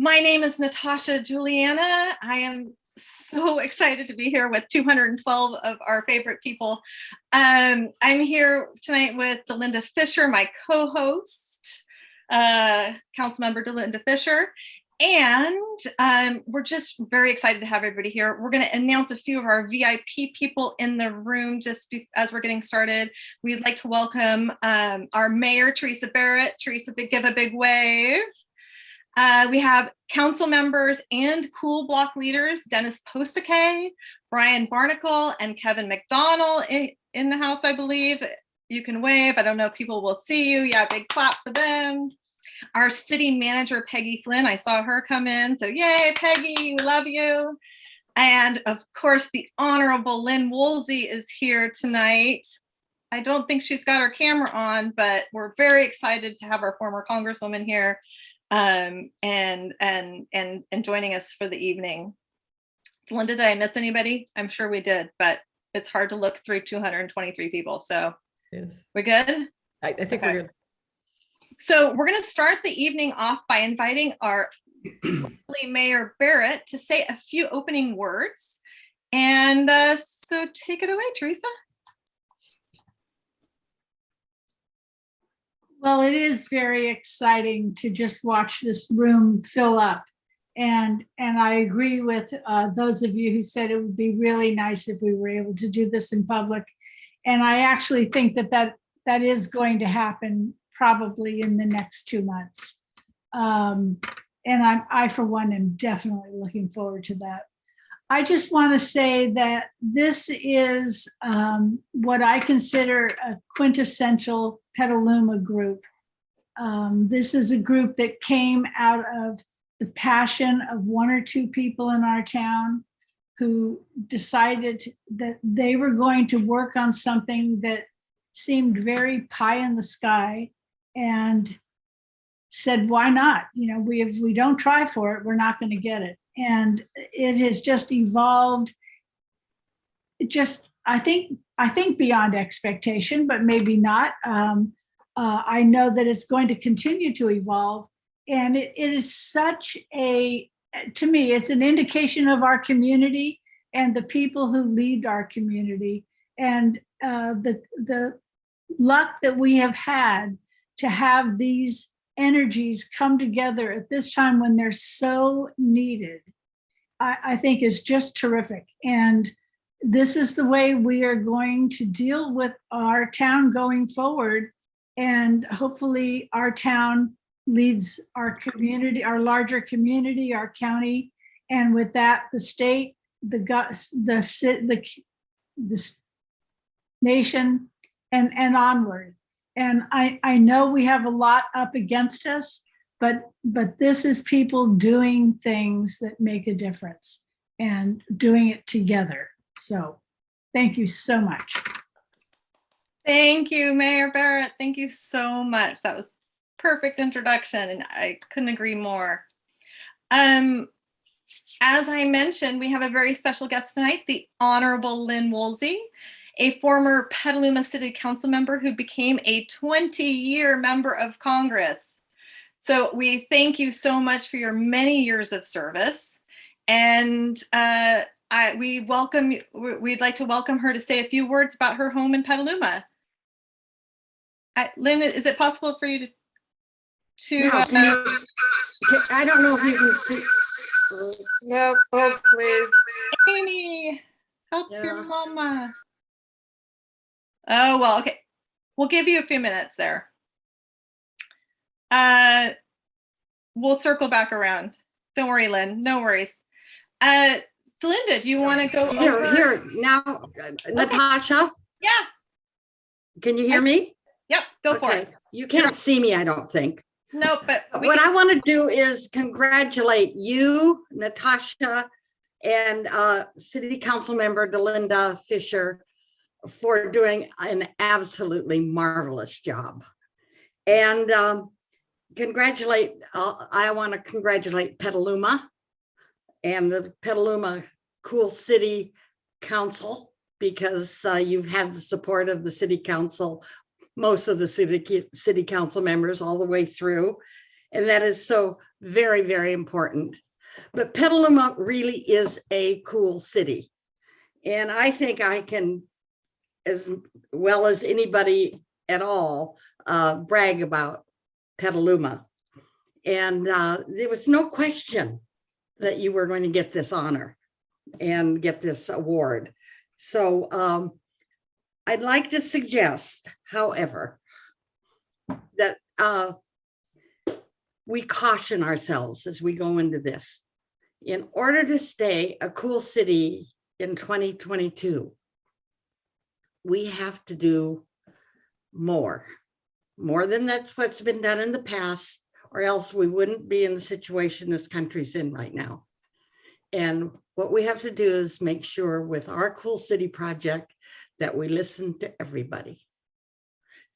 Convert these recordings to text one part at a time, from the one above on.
My name is Natasha Juliana. I am so excited to be here with 212 of our favorite people. I'm here tonight with Delinda Fisher, my co-host, Councilmember Delinda Fisher, and we're just very excited to have everybody here. We're going to announce a few of our VIP people in the room just as we're getting started. We'd like to welcome our Mayor, Teresa Barrett. Teresa, give a big wave. We have council members and cool block leaders, Dennis Posake, Brian Barnacle, and Kevin McDonald in the house, I believe. You can wave. I don't know if people will see you. Yeah, big clap for them. Our city manager, Peggy Flynn. I saw her come in. So yay, Peggy, we love you. And of course, the Honorable Lynn Woolsey is here tonight. I don't think she's got her camera on, but we're very excited to have our former Congresswoman here. And joining us for the evening. Delinda, did I miss anybody? I'm sure we did, but it's hard to look through 223 people. So yes. We're good? I think we're good. So we're going to start the evening off by inviting our Mayor Barrett to say a few opening words. And so take it away, Teresa. Well, it is very exciting to just watch this room fill up. And I agree with those of you who said it would be really nice if we were able to do this in public. And I actually think that is going to happen probably in the next 2 months. And I, for one, am definitely looking forward to that. I just want to say that this is what I consider a quintessential Petaluma group. This is a group that came out of the passion of one or two people in our town who decided that they were going to work on something that seemed very pie in the sky and said, why not? You know, if we don't try for it, we're not going to get it. And it has just evolved. I think beyond expectation, but maybe not. I know that it's going to continue to evolve, and it is such to me, it's an indication of our community and the people who lead our community, and the luck that we have had to have these energies come together at this time when they're so needed, I think is just terrific. And this is the way we are going to deal with our town going forward. And hopefully our town leads our community, our larger community, our county. And with that, the state, the nation, and onward. And I know we have a lot up against us, but this is people doing things that make a difference and doing it together. So thank you so much. Thank you, Mayor Barrett. Thank you so much. That was perfect introduction, and I couldn't agree more. As I mentioned, we have a very special guest tonight, the Honorable Lynn Woolsey, a former Petaluma City Council member who became a 20-year member of Congress. So we thank you so much for your many years of service. And we'd like to welcome her to say a few words about her home in Petaluma. Lynn, is it possible for you to no, I don't know if you can see. No, please. Amy, help your mama. Oh, well, okay. We'll give you a few minutes there. We'll circle back around. Don't worry, Lynn. No worries. Delinda, do you want to go over? Here, now, Natasha? Yeah. Can you hear me? Yep, go for it. You can't see me, I don't think. No, but what I want to do is congratulate you, Natasha, and City Council Member Delinda Fisher for doing an absolutely marvelous job. And I want to congratulate Petaluma and the Petaluma Cool City Council, because you've had the support of the City Council, most of the city council members all the way through. And that is so very, very important. But Petaluma really is a cool city. And I think I can, as well as anybody at all, brag about Petaluma. And there was no question that you were going to get this honor and get this award. So I'd like to suggest, however, that we caution ourselves as we go into this. In order to stay a cool city in 2022, we have to do more than that's what's been done in the past, or else we wouldn't be in the situation this country's in right now. And what we have to do is make sure with our Cool City project that we listen to everybody,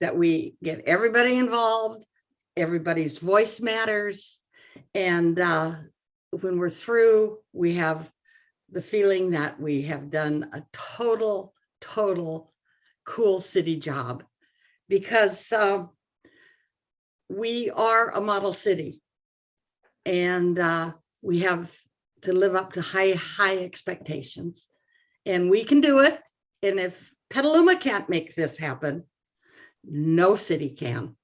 that we get everybody involved, everybody's voice matters. And when we're through, we have the feeling that we have done a total cool city job, because we are a model city, and we have to live up to high expectations, and we can do it. And if Petaluma can't make this happen, no city can.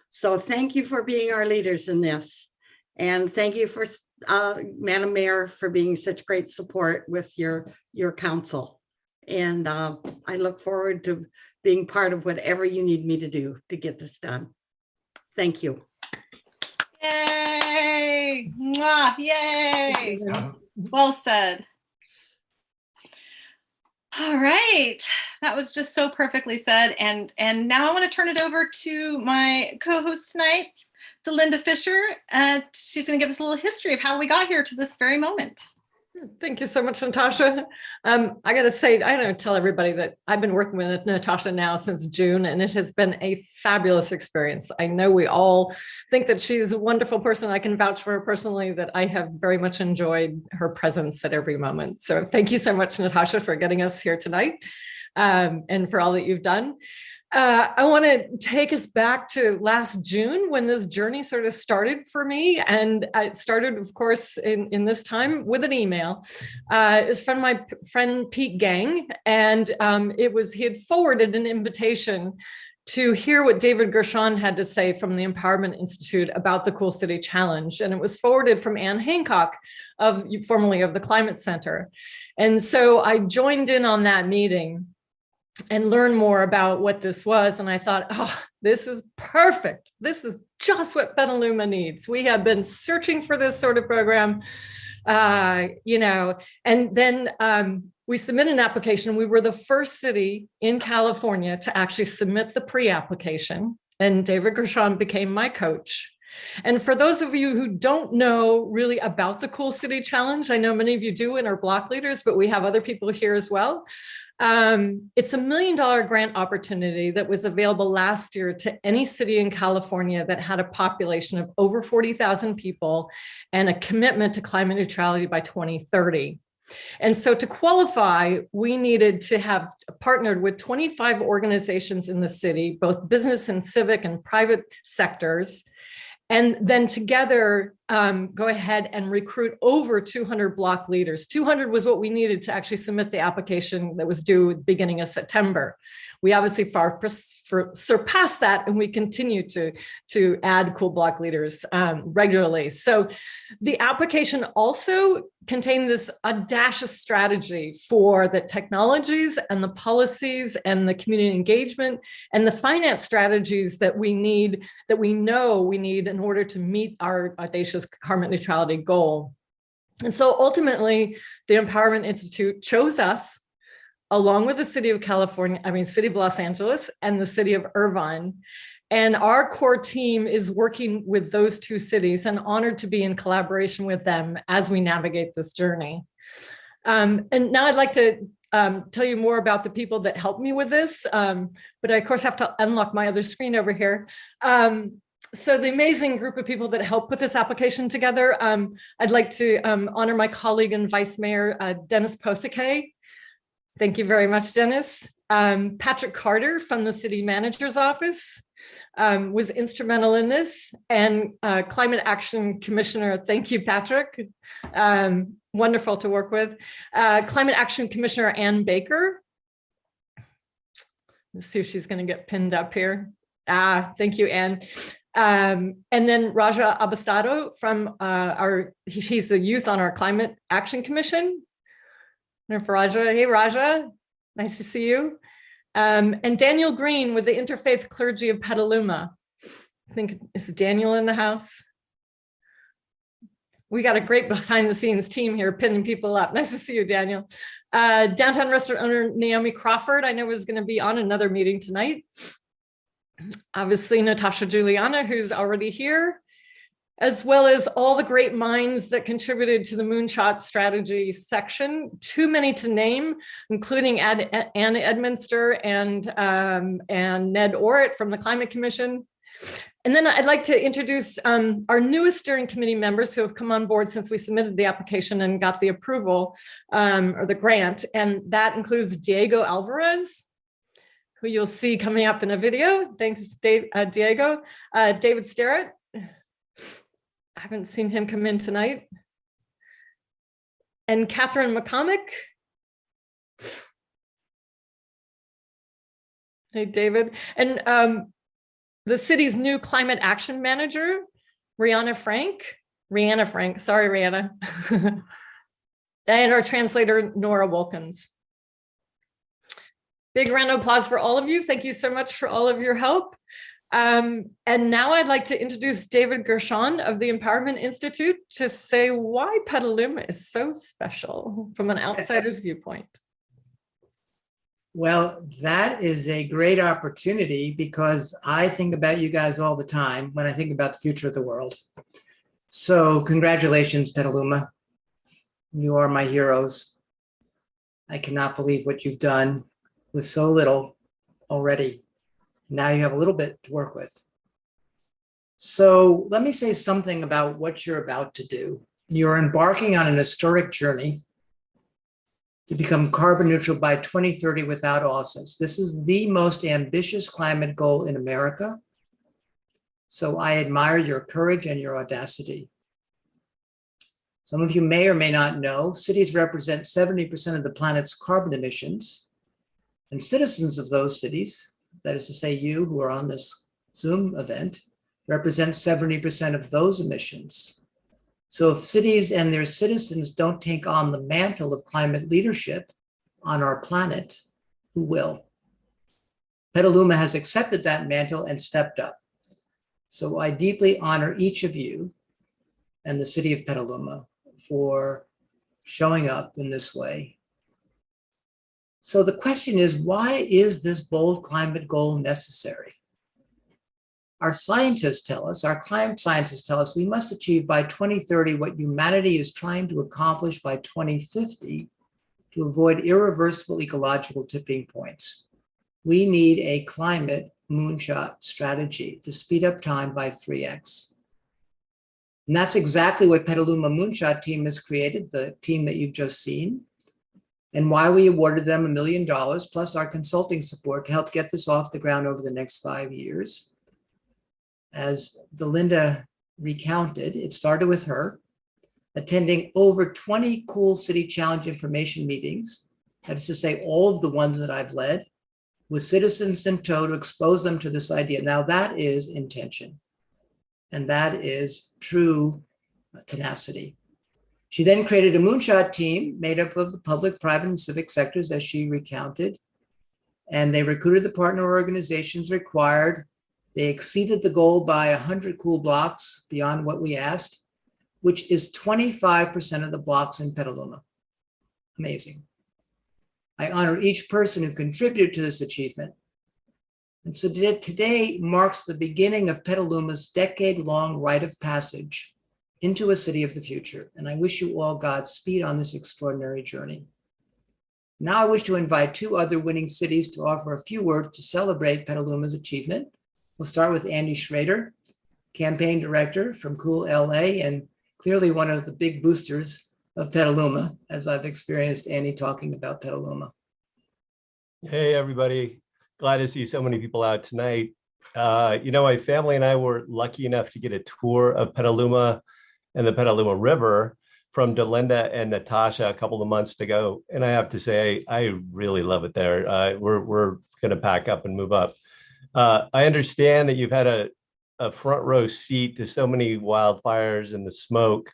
So thank you for being our leaders in this. And thank you for Madam Mayor for being such great support with your council. And I look forward to being part of whatever you need me to do to get this done. Thank you. Yay! Mwah, yay! Well said. All right, that was just so perfectly said. And now I want to turn it over to my co-host tonight, Linda Fisher. She's going to give us a little history of how we got here to this very moment. Thank you so much, Natasha. I got to say, I don't tell everybody that I've been working with Natasha now since June, and it has been a fabulous experience. I know we all think that she's a wonderful person. I can vouch for her personally, that I have very much enjoyed her presence at every moment. So thank you so much, Natasha, for getting us here tonight, and for all that you've done. I want to take us back to last June when this journey sort of started for me. And it started, of course, in this time with an email. It was from my friend Pete Gang. And he had forwarded an invitation to hear what David Gershon had to say from the Empowerment Institute about the Cool City Challenge. And it was forwarded from Ann Hancock, formerly of the Climate Center. And so I joined in on that meeting and learn more about what this was. And I thought, oh, this is perfect. This is just what Petaluma needs. We have been searching for this sort of program, and then we submitted an application. We were the first city in California to actually submit the pre-application, and David Gershon became my coach. And for those of you who don't know really about the Cool City Challenge, I know many of you do and are block leaders, but we have other people here as well. It's $1 million grant opportunity that was available last year to any city in California that had a population of over 40,000 people and a commitment to climate neutrality by 2030. And so to qualify, we needed to have partnered with 25 organizations in the city, both business and civic and private sectors, and then together go ahead and recruit over 200 block leaders. 200 was what we needed to actually submit the application that was due at the beginning of September. We obviously far surpassed that, and we continue to add cool block leaders regularly. So the application also contained this audacious strategy for the technologies and the policies and the community engagement and the finance strategies that we know we need in order to meet our audacious carbon neutrality goal. And so ultimately, the Empowerment Institute chose us, along with the city of city of Los Angeles and the city of Irvine. And our core team is working with those two cities, and honored to be in collaboration with them as we navigate this journey. And now I'd like to tell you more about the people that helped me with this, but I of course have to unlock my other screen over here. So the amazing group of people that helped put this application together, I'd like to honor my colleague and Vice Mayor, Dennis Posake. Thank you very much, Dennis. Patrick Carter from the City Manager's Office, was instrumental in this. And Climate Action Commissioner, thank you, Patrick. Wonderful to work with. Climate Action Commissioner Ann Baker. Let's see if she's going to get pinned up here. Thank you, Ann. And then Raja Abastado from he's the youth on our Climate Action Commission. And for Raja, hey Raja, nice to see you. And Daniel Green with the Interfaith Clergy of Petaluma. I think, is Daniel in the house? We got a great behind the scenes team here pinning people up. Nice to see you, Daniel. Downtown restaurant owner Naomi Crawford, I know is going to be on another meeting tonight. Obviously, Natasha Juliana, who's already here, as well as all the great minds that contributed to the moonshot strategy section. Too many to name, including Ann Edminster and Ned Orritt from the Climate Commission. And then I'd like to introduce our newest steering committee members who have come on board since we submitted the application and got the approval or the grant. And that includes Diego Alvarez, who you'll see coming up in a video. Thanks, Diego. David Sterrett. I haven't seen him come in tonight. And Catherine McCormick. Hey, David. And the city's new climate action manager, Rihanna Frank, sorry, Rihanna. And our translator, Nora Wilkins. Big round of applause for all of you. Thank you so much for all of your help. And now I'd like to introduce David Gershon of the Empowerment Institute to say why Petaluma is so special from an outsider's viewpoint. Well, that is a great opportunity because I think about you guys all the time when I think about the future of the world. So congratulations, Petaluma. You are my heroes. I cannot believe what you've done with so little already. Now you have a little bit to work with. So let me say something about what you're about to do. You're embarking on an historic journey to become carbon neutral by 2030 without offsets. This is the most ambitious climate goal in America. So I admire your courage and your audacity. Some of you may or may not know, cities represent 70% of the planet's carbon emissions, and citizens of those cities, that is to say you who are on this Zoom event, represent 70% of those emissions. So if cities and their citizens don't take on the mantle of climate leadership on our planet, who will? Petaluma has accepted that mantle and stepped up. So I deeply honor each of you and the city of Petaluma for showing up in this way. So the question is, why is this bold climate goal necessary? Our scientists tell us, our climate scientists tell us, we must achieve by 2030 what humanity is trying to accomplish by 2050 to avoid irreversible ecological tipping points. We need a climate moonshot strategy to speed up time by 3x. And that's exactly what Petaluma Moonshot team has created, the team that you've just seen, and why we awarded them $1 million plus our consulting support to help get this off the ground over the next 5 years. As Linda recounted, it started with her attending over 20 Cool City Challenge information meetings, that is to say all of the ones that I've led, with citizens in tow to expose them to this idea. Now that is intention, and that is true tenacity. She then created a moonshot team made up of the public, private, and civic sectors, as she recounted, and they recruited the partner organizations required. They exceeded the goal by 100 cool blocks beyond what we asked, which is 25% of the blocks in Petaluma. Amazing. I honor each person who contributed to this achievement. And so today marks the beginning of Petaluma's decade-long rite of passage into a city of the future. And I wish you all Godspeed on this extraordinary journey. Now I wish to invite two other winning cities to offer a few words to celebrate Petaluma's achievement. We'll start with Andy Schrader, campaign director from Cool LA, and clearly one of the big boosters of Petaluma, as I've experienced Andy talking about Petaluma. Hey, everybody. Glad to see so many people out tonight. My family and I were lucky enough to get a tour of Petaluma and the Petaluma River from Delinda and Natasha a couple of months ago. And I have to say, I really love it there. We're going to pack up and move up. I understand that you've had a front row seat to so many wildfires and the smoke.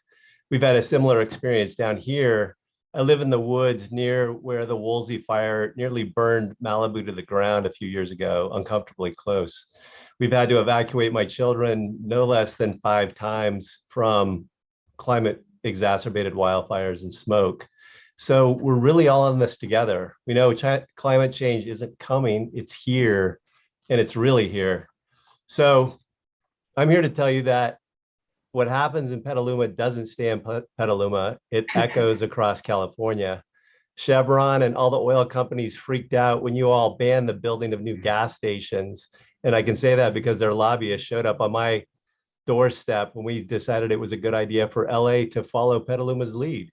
We've had a similar experience down here. I live in the woods near where the Woolsey fire nearly burned Malibu to the ground a few years ago, uncomfortably close. We've had to evacuate my children no less than 5 times from climate exacerbated wildfires and smoke. So we're really all in this together. We know climate change isn't coming, it's here, and it's really here. So I'm here to tell you that what happens in Petaluma doesn't stay in Petaluma. It echoes across California. Chevron and all the oil companies freaked out when you all banned the building of new gas stations. And I can say that because their lobbyists showed up on my doorstep when we decided it was a good idea for LA to follow Petaluma's lead.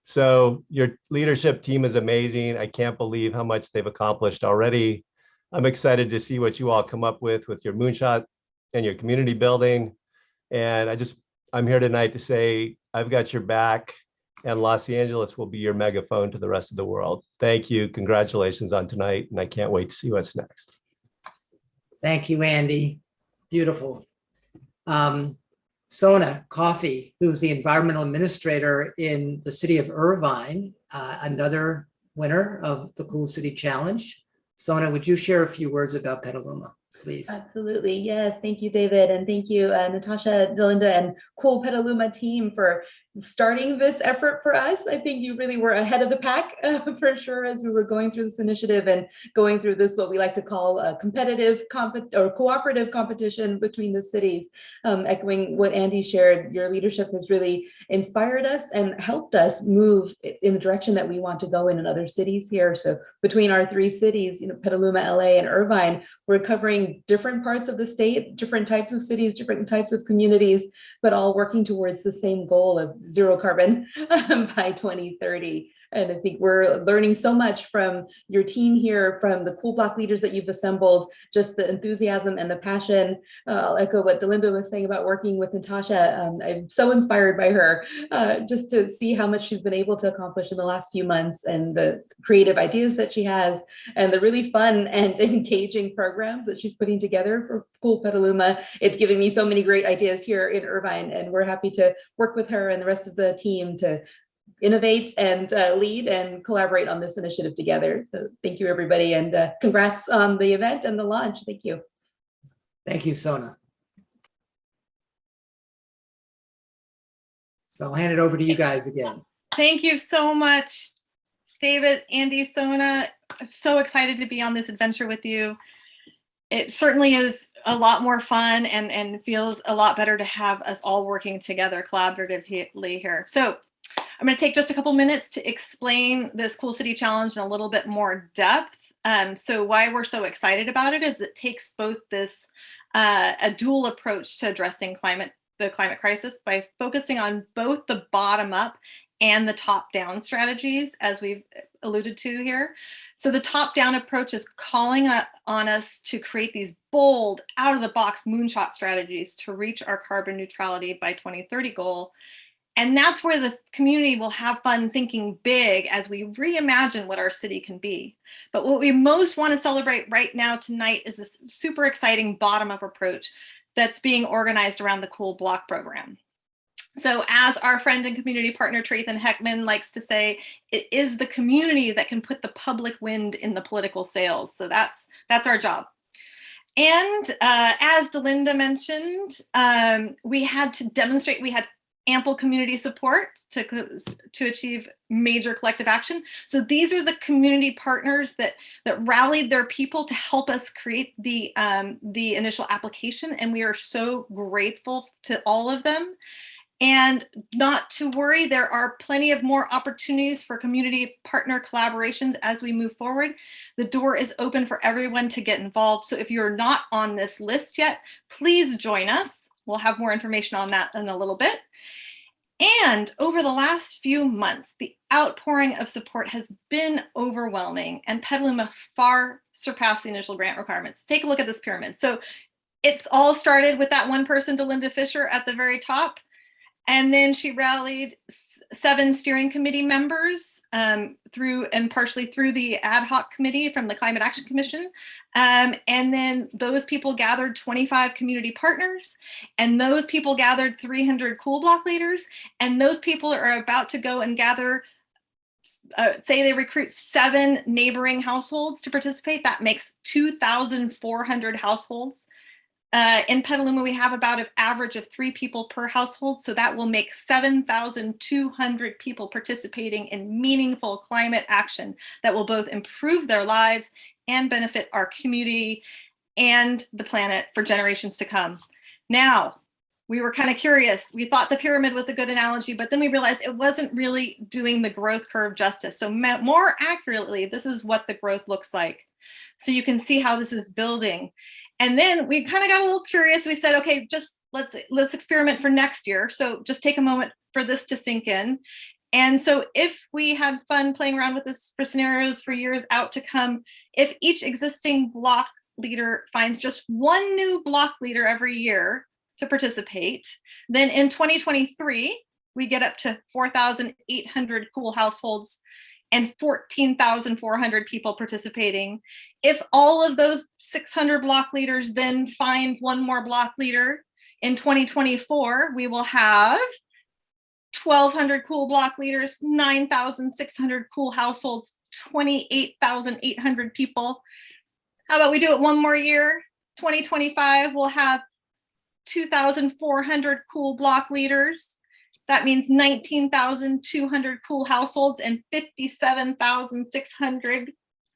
So your leadership team is amazing. I can't believe how much they've accomplished already. I'm excited to see what you all come up with your moonshot and your community building. And I'm here tonight to say, I've got your back, and Los Angeles will be your megaphone to the rest of the world. Thank you. Congratulations on tonight. And I can't wait to see what's next. Thank you, Andy. Beautiful. Sona Coffee, who's the environmental administrator in the city of Irvine, another winner of the Cool City Challenge. Sona, would you share a few words about Petaluma, please? Absolutely. Yes. Thank you, David. And thank you, Natasha, Delinda, and Cool Petaluma team for starting this effort for us. I think you really were ahead of the pack for sure as we were going through this initiative and going through this, what we like to call a competitive or cooperative competition between the cities. Echoing what Andy shared, your leadership has really inspired us and helped us move in the direction that we want to go in other cities here. So between our 3 cities, Petaluma, LA, and Irvine, we're covering different parts of the state, different types of cities, different types of communities, but all working towards the same goal of zero carbon by 2030. And I think we're learning so much from your team here, from the cool block leaders that you've assembled, just the enthusiasm and the passion. I'll echo what Delinda was saying about working with Natasha. I'm so inspired by her, just to see how much she's been able to accomplish in the last few months, and the creative ideas that she has, and the really fun and engaging programs that she's putting together for Cool Petaluma. It's giving me so many great ideas here in Irvine, and we're happy to work with her and the rest of the team to innovate and lead and collaborate on this initiative together. So thank you, everybody, and congrats on the event and the launch. Thank you. Thank you, Sona. So I'll hand it over to you guys again. Thank you so much, David, Andy, Sona. I'm so excited to be on this adventure with you. It certainly is a lot more fun and feels a lot better to have us all working together collaboratively here. So I'm going to take just a couple minutes to explain this Cool City Challenge in a little bit more depth. So why we're so excited about it is it takes both this a dual approach to addressing the climate crisis by focusing on both the bottom up and the top down strategies, as we've alluded to here. So the top down approach is calling on us to create these bold, out of the box moonshot strategies to reach our carbon neutrality by 2030 goal. And that's where the community will have fun thinking big as we reimagine what our city can be. But what we most want to celebrate right now tonight is this super exciting bottom-up approach that's being organized around the Cool Block program. So as our friend and community partner Trayton Heckman likes to say, it is the community that can put the public wind in the political sails. So that's our job. And as Delinda mentioned, we had to demonstrate we had ample community support to achieve major collective action. So these are the community partners that rallied their people to help us create the initial application. And we are so grateful to all of them. And not to worry, there are plenty of more opportunities for community partner collaborations as we move forward. The door is open for everyone to get involved. So if you're not on this list yet, please join us. We'll have more information on that in a little bit. And over the last few months, the outpouring of support has been overwhelming, and Petaluma far surpassed the initial grant requirements. Take a look at this pyramid. So It's all started with that one person, Delinda Fisher, at the very top. And then she rallied 7 steering committee members through and partially through the ad hoc committee from the Climate Action Commission. And then those people gathered 25 community partners, and those people gathered 300 cool block leaders. And those people are about to go and gather, say they recruit 7 neighboring households to participate. That makes 2,400 households. In Petaluma, we have about an average of 3 people per household. So that will make 7,200 people participating in meaningful climate action that will both improve their lives and benefit our community and the planet for generations to come. Now, we were kind of curious. We thought the pyramid was a good analogy, but then we realized it wasn't really doing the growth curve justice. So more accurately, this is what the growth looks like. So you can see how this is building. And then we kind of got a little curious. We said, okay, just let's experiment for next year. So just take a moment for this to sink in. And so if we had fun playing around with this for scenarios for years out to come, if each existing block leader finds just one new block leader every year to participate, then in 2023, we get up to 4,800 cool households and 14,400 people participating. If all of those 600 block leaders then find one more block leader in 2024, we will have 1,200 cool block leaders, 9,600 cool households, 28,800 people. How about we do it one more year? 2025, we'll have 2,400 cool block leaders. That means 19,200 cool households and 57,600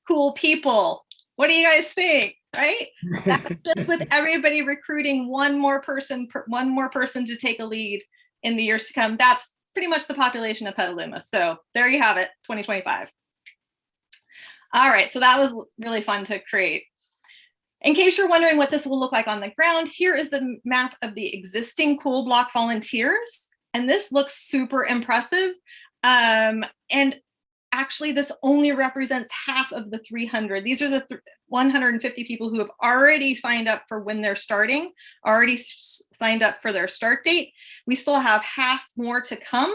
cool people. What do you guys think, right? That's just with everybody recruiting one more person to take a lead in the years to come. That's pretty much the population of Petaluma. So there you have it, 2025. All right, so that was really fun to create. In case you're wondering what this will look like on the ground, here is the map of the existing cool block volunteers. And this looks super impressive. And actually, this only represents half of the 300. These are the 150 people who have already signed up for when they're starting, already signed up for their start date. We still have half more to come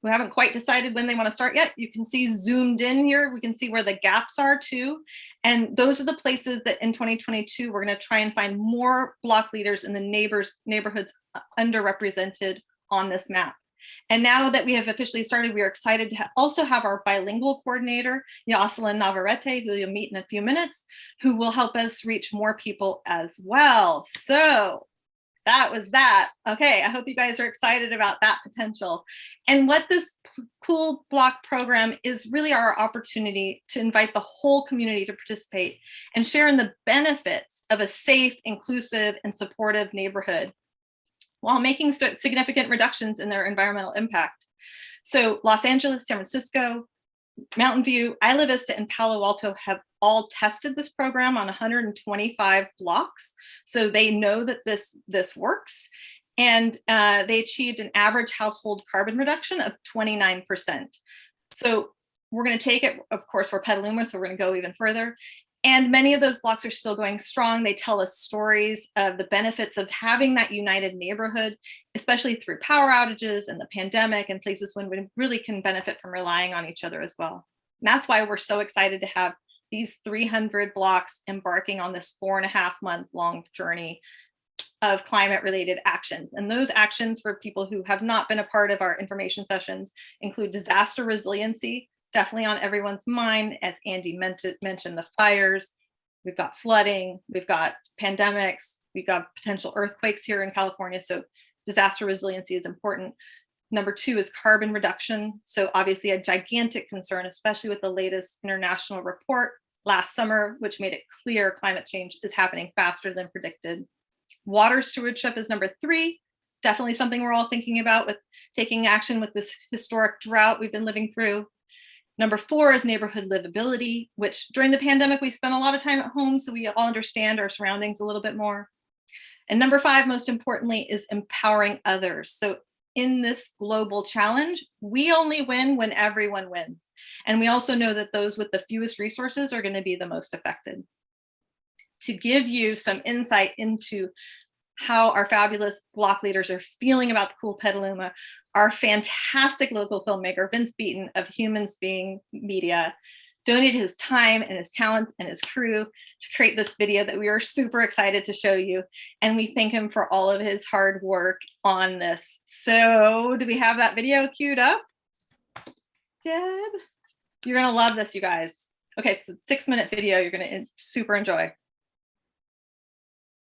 who haven't quite decided when they want to start yet. You can see zoomed in here. We can see where the gaps are too. And those are the places that in 2022, we're going to try and find more block leaders in the neighborhoods underrepresented on this map. And now that we have officially started, we are excited to also have our bilingual coordinator, Yoselin Navarrete, who you'll meet in a few minutes, who will help us reach more people as well. So that was that. Okay, I hope you guys are excited about that potential. And what this cool block program is really our opportunity to invite the whole community to participate and share in the benefits of a safe, inclusive, and supportive neighborhood, while making significant reductions in their environmental impact. So Los Angeles, San Francisco, Mountain View, Isla Vista, and Palo Alto have all tested this program on 125 blocks. So they know that this works. And they achieved an average household carbon reduction of 29%. So we're going to take it, of course, for Petaluma, so we're going to go even further. And many of those blocks are still going strong. They tell us stories of the benefits of having that united neighborhood, especially through power outages and the pandemic and places when we really can benefit from relying on each other as well. And that's why we're so excited to have these 300 blocks embarking on this 4.5-month long journey of climate related actions. And those actions, for people who have not been a part of our information sessions, include disaster resiliency, definitely on everyone's mind. As Andy mentioned, the fires, we've got flooding, we've got pandemics, we've got potential earthquakes here in California. So disaster resiliency is important. Number 2 is carbon reduction. So obviously a gigantic concern, especially with the latest international report last summer, which made it clear climate change is happening faster than predicted. Water stewardship is number 3. Definitely something we're all thinking about with taking action with this historic drought we've been living through. Number 4 is neighborhood livability, which during the pandemic, we spent a lot of time at home, so we all understand our surroundings a little bit more. And number 5, most importantly, is empowering others. So in this global challenge, we only win when everyone wins. And we also know that those with the fewest resources are going to be the most affected. to give you some insight into how our fabulous block leaders are feeling about the cool Petaluma. Our fantastic local filmmaker, Vince Beaton of Humans Being Media, donated his time and his talent and his crew to create this video that we are super excited to show you. And we thank him for all of his hard work on this. So do we have that video queued up? Deb? You're gonna love this, you guys. Okay, it's a 6-minute video you're gonna super enjoy.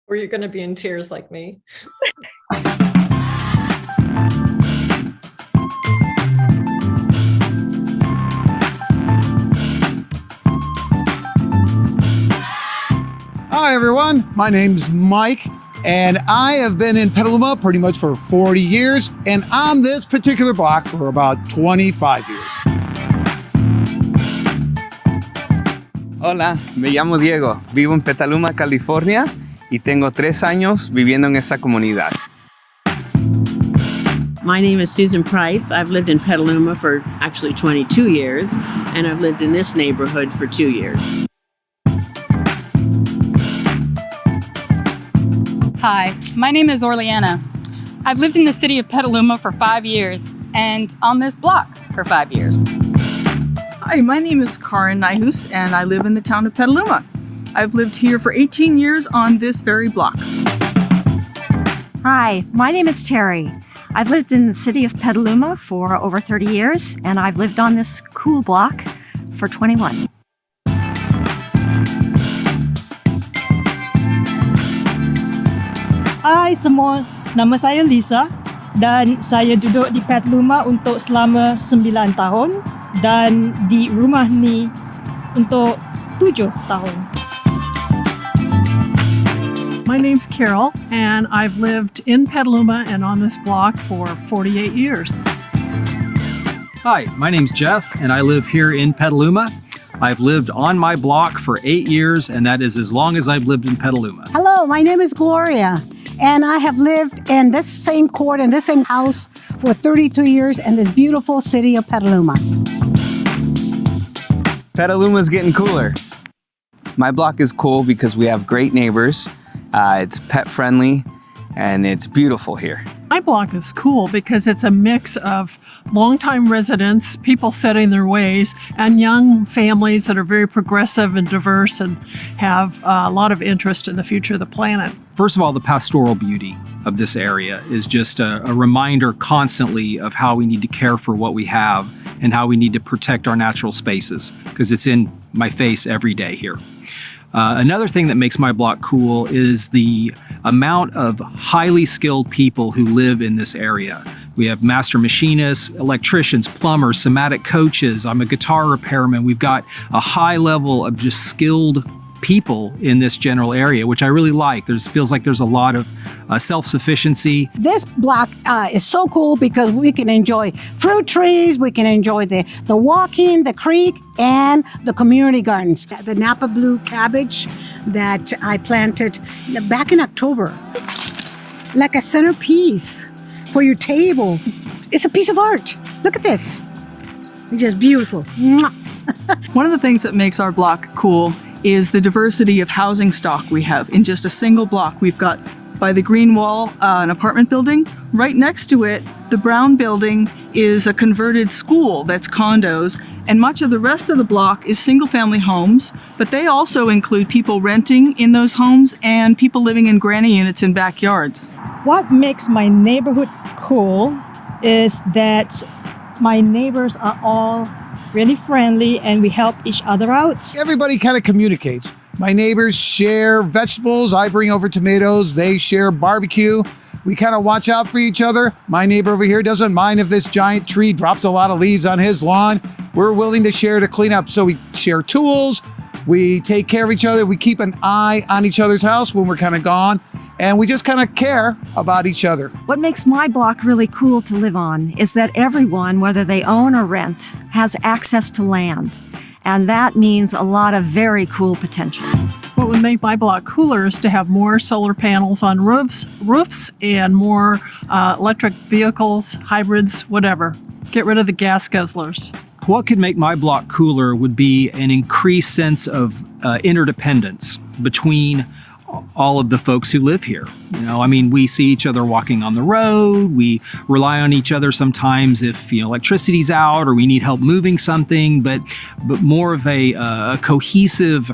Or you're going to be in tears like me. Hi, everyone. My name's Mike, and I have been in Petaluma pretty much for 40 years, and on this particular block for about 25 years. Hola, me llamo Diego. Vivo en Petaluma, California, y tengo 3 años viviendo en esa comunidad. My name is Susan Price. I've lived in Petaluma for actually 22 years, and I've lived in this neighborhood for 2 years. Hi, my name is Orleana. I've lived in the city of Petaluma for 5 years, and on this block for 5 years. Hi, my name is Karen Nyhus, and I live in the town of Petaluma. I've lived here for 18 years on this very block. Hi, my name is Terry. I've lived in the city of Petaluma for over 30 years, and I've lived on this cool block for 21. Hai semua, nama saya Lisa dan saya duduk di Petaluma untuk selama 9 tahun dan di rumah ni untuk 7 tahun. My name's Carol, and I've lived in Petaluma and on this block for 48 years. Hi, my name's Jeff, and I live here in Petaluma. I've lived on my block for 8 years, and that is as long as I've lived in Petaluma. Hello, my name is Gloria, and I have lived in this same court and this same house for 32 years in this beautiful city of Petaluma. Petaluma's getting cooler. My block is cool because we have great neighbors. It's pet friendly and it's beautiful here. My block is cool because it's a mix of longtime residents, people setting their ways, and young families that are very progressive and diverse and have a lot of interest in the future of the planet. First of all, the pastoral beauty of this area is just a reminder constantly of how we need to care for what we have and how we need to protect our natural spaces, because it's in my face every day here. Another thing that makes my block cool is the amount of highly skilled people who live in this area. We have master machinists, electricians, plumbers, somatic coaches. I'm a guitar repairman. We've got a high level of just skilled people in this general area, which I really like. Feels like there's a lot of self-sufficiency. This block is so cool because we can enjoy fruit trees, we can enjoy the walking, the creek, and the community gardens. The Napa Blue cabbage that I planted back in October, like a centerpiece for your table. It's a piece of art. Look at this. It's just beautiful. One of the things that makes our block cool is the diversity of housing stock we have. In just a single block, we've got by the green wall an apartment building. Right next to it, the brown building is a converted school that's condos, and much of the rest of the block is single-family homes, but they also include people renting in those homes and people living in granny units in backyards. What makes my neighborhood cool is that my neighbors are all really friendly and we help each other out. Everybody kind of communicates. My neighbors share vegetables. I bring over tomatoes. They share barbecue. We kind of watch out for each other. My neighbor over here doesn't mind if this giant tree drops a lot of leaves on his lawn. We're willing to share to clean up. So we share tools. We take care of each other. We keep an eye on each other's house when we're kind of gone. And we just kind of care about each other. What makes my block really cool to live on is that everyone, whether they own or rent, has access to land. And that means a lot of very cool potential. What would make my block cooler is to have more solar panels on roofs and more electric vehicles, hybrids, whatever. Get rid of the gas guzzlers. What could make my block cooler would be an increased sense of interdependence. between all of the folks who live here. You know, I mean, we see each other walking on the road. We rely on each other sometimes if, you know, electricity's out or we need help moving something, but more of a cohesive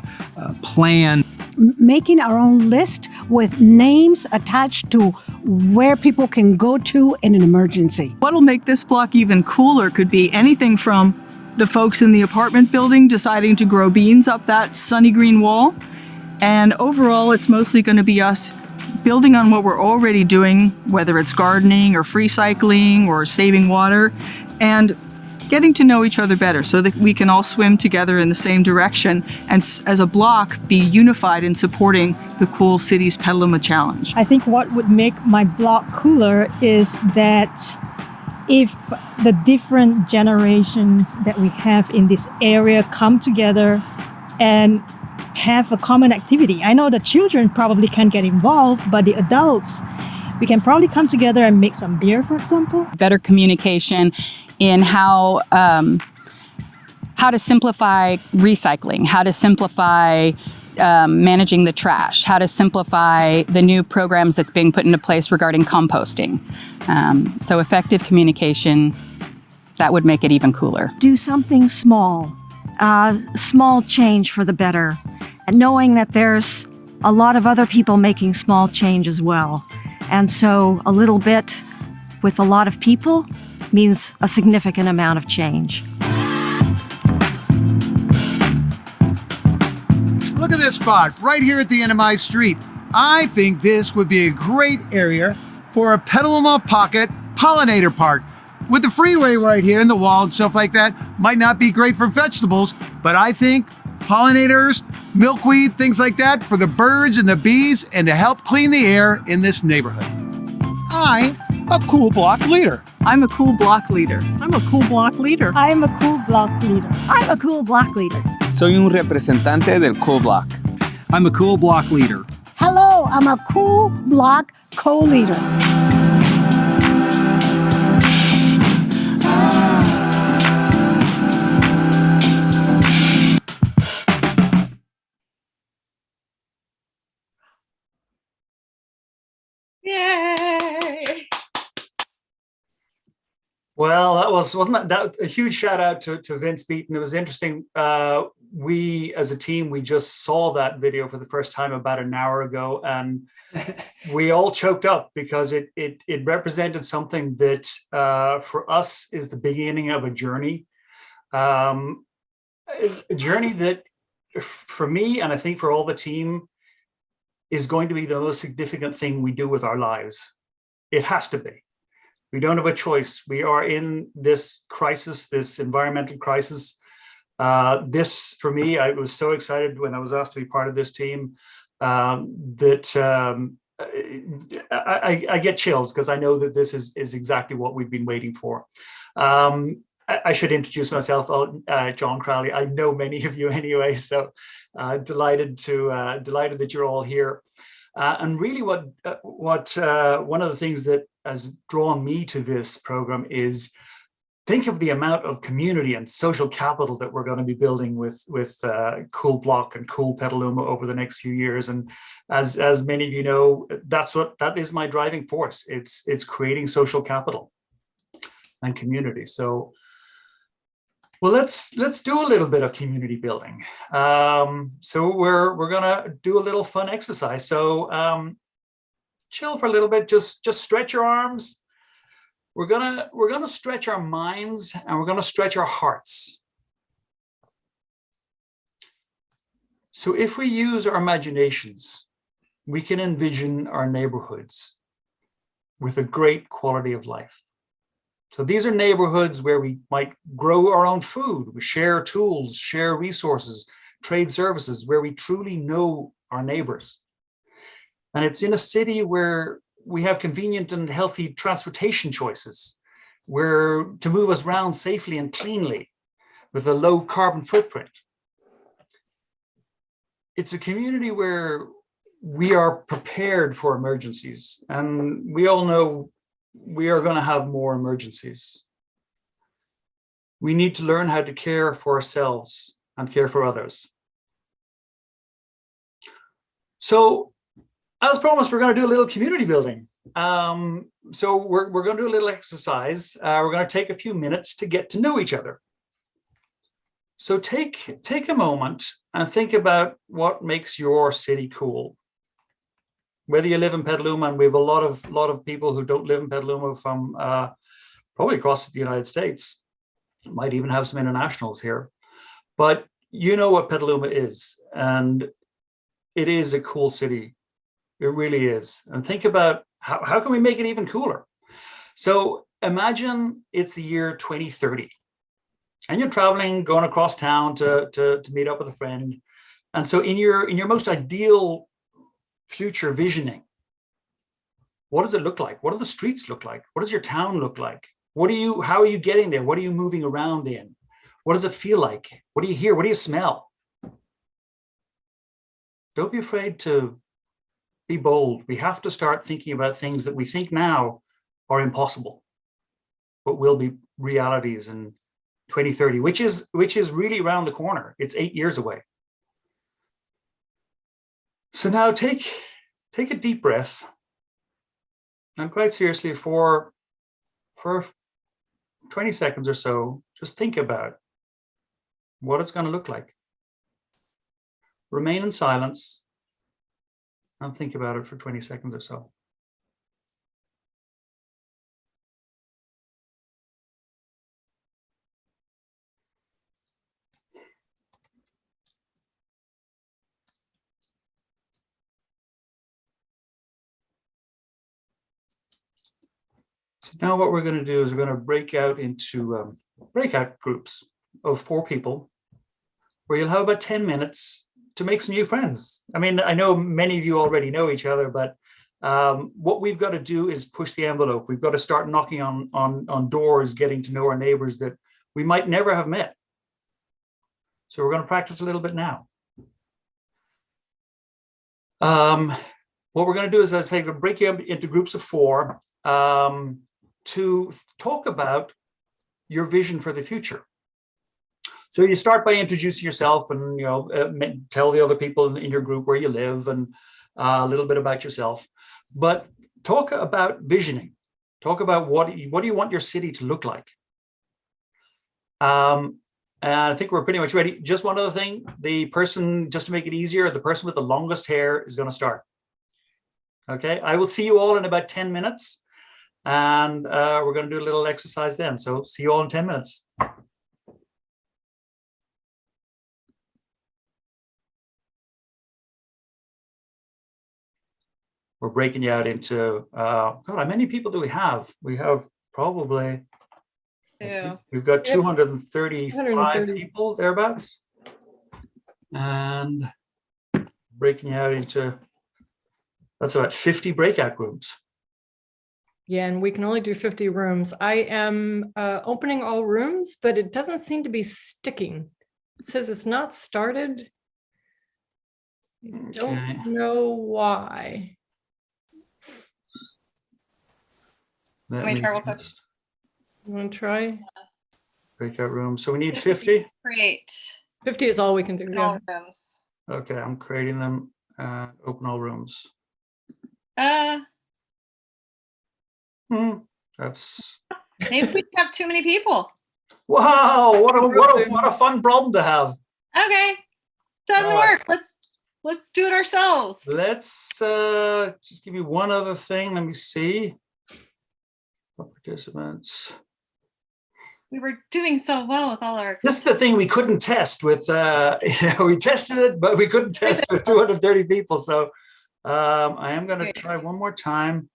plan. Making our own list with names attached to where people can go to in an emergency. What'll make this block even cooler could be anything from the folks in the apartment building deciding to grow beans up that sunny green wall. And overall, it's mostly going to be us building on what we're already doing, whether it's gardening or free cycling or saving water, and getting to know each other better so that we can all swim together in the same direction and as a block be unified in supporting the Cool Cities Petaluma Challenge. I think what would make my block cooler is that if the different generations that we have in this area come together and have a common activity. I know the children probably can't get involved, but the adults, we can probably come together and make some beer, for example. Better communication in how to simplify recycling, how to simplify managing the trash, how to simplify the new programs that's being put into place regarding composting. So effective communication, that would make it even cooler. Do something small, small change for the better, and knowing that there's a lot of other people making small change as well. And so a little bit with a lot of people means a significant amount of change. Look at this spot right here at the end of my street. I think this would be a great area for a Petaluma Pocket Pollinator Park. With the freeway right here and the wall and stuff like that, might not be great for vegetables, but I think pollinators, milkweed, things like that for the birds and the bees and to help clean the air in this neighborhood. I'm a cool block leader. I'm a cool block leader. I'm a cool block leader. I'm a cool block leader. I'm a cool block leader. Soy un representante del Cool Block. I'm a cool block leader. Hello, I'm a cool block co-leader. Yay! Well, wasn't that a huge shout out to Vince Beaton. It was interesting. We as a team, we just saw that video for the first time about an hour ago, and we all choked up because it represented something that for us is the beginning of a journey. A journey that for me, and I think for all the team, is going to be the most significant thing we do with our lives. It has to be. We don't have a choice. We are in this crisis, this environmental crisis. This, for me, I was so excited when I was asked to be part of this team that I get chills because I know that this is exactly what we've been waiting for. I should introduce myself, John Crowley. I know many of you anyway, so delighted that you're all here. And really, what one of the things that has drawn me to this program is think of the amount of community and social capital that we're going to be building with Cool Block and Cool Petaluma over the next few years. And as many of you know, that is my driving force. It's creating social capital and community. So. Well, let's do a little bit of community building. So we're gonna do a little fun exercise. So chill for a little bit. Just stretch your arms. We're gonna stretch our minds and we're gonna stretch our hearts. So if we use our imaginations, we can envision our neighborhoods with a great quality of life. So these are neighborhoods where we might grow our own food, we share tools, share resources, trade services, where we truly know our neighbors. And it's in a city where we have convenient and healthy transportation choices, where to move us around safely and cleanly with a low carbon footprint. It's a community where we are prepared for emergencies, and we all know we are going to have more emergencies. We need to learn how to care for ourselves and care for others. So as promised, we're going to do a little community building. So we're going to do a little exercise. We're going to take a few minutes to get to know each other. So take a moment and think about what makes your city cool. Whether you live in Petaluma, and we have a lot of people who don't live in Petaluma from probably across the United States, might even have some internationals here, but you know what Petaluma is, and it is a cool city. It really is. And think about how can we make it even cooler? So imagine it's the year 2030 and you're traveling, going across town to meet up with a friend. And so in your most ideal future visioning, what does it look like? What do the streets look like? What does your town look like? How are you getting there? What are you moving around in? What does it feel like? What do you hear? What do you smell? Don't be afraid to be bold. We have to start thinking about things that we think now are impossible, but will be realities in 2030, which is really around the corner. It's 8 years away. So now take a deep breath, and quite seriously for 20 seconds or so, just think about what it's going to look like. Remain in silence and think about it for 20 seconds or so. So now what we're going to do is we're going to break out into breakout groups of 4 people, where you'll have about 10 minutes to make some new friends. I mean, I know many of you already know each other, but what we've got to do is push the envelope. We've got to start knocking on doors, getting to know our neighbors that we might never have met. So we're going to practice a little bit now. What we're going to do is, as I say, we'll break you up into groups of 4 to talk about your vision for the future. So you start by introducing yourself and, tell the other people in your group where you live and a little bit about yourself. But talk about visioning. Talk about what do you want your city to look like. And I think we're pretty much ready. Just one other thing, the person, just to make it easier, the person with the longest hair is going to start. Okay, I will see you all in about 10 minutes. And we're going to do a little exercise then. So see you all in 10 minutes. We're breaking you out into, God, how many people do we have? We have probably, we've got 235 people thereabouts. And breaking you out into, that's about 50 breakout rooms. Yeah, and we can only do 50 rooms. I am opening all rooms, but it doesn't seem to be sticking. It says it's not started. I don't know why. Let me try real quick. You want to try? Breakout room. So we need 50. Create. 50 is all we can do. All rooms. Okay, I'm creating them. Open all rooms. That's maybe we have too many people. Wow! What a fun problem to have. Okay, doesn't work. Let's do it ourselves. Let's just give you one other thing. Let me see. Participants. We were doing so well with all our. This is the thing we couldn't test with. We tested it, but we couldn't test with 230 people. So I am going to try one more time.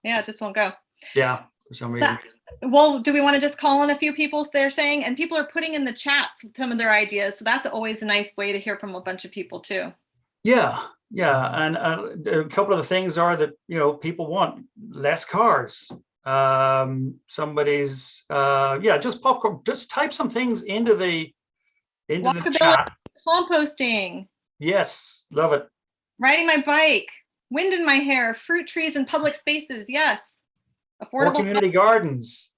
Yeah, it just won't go. Yeah, for some reason. Well, do we want to just call in a few people they're saying? And people are putting in the chats some of their ideas. So that's always a nice way to hear from a bunch of people too. Yeah. And a couple of the things are that, people want less cars. Somebody's, just type some things into the chat. Composting. Yes, love it. Riding my bike. Wind in my hair, fruit trees in public spaces. Yes. Affordable community gardens.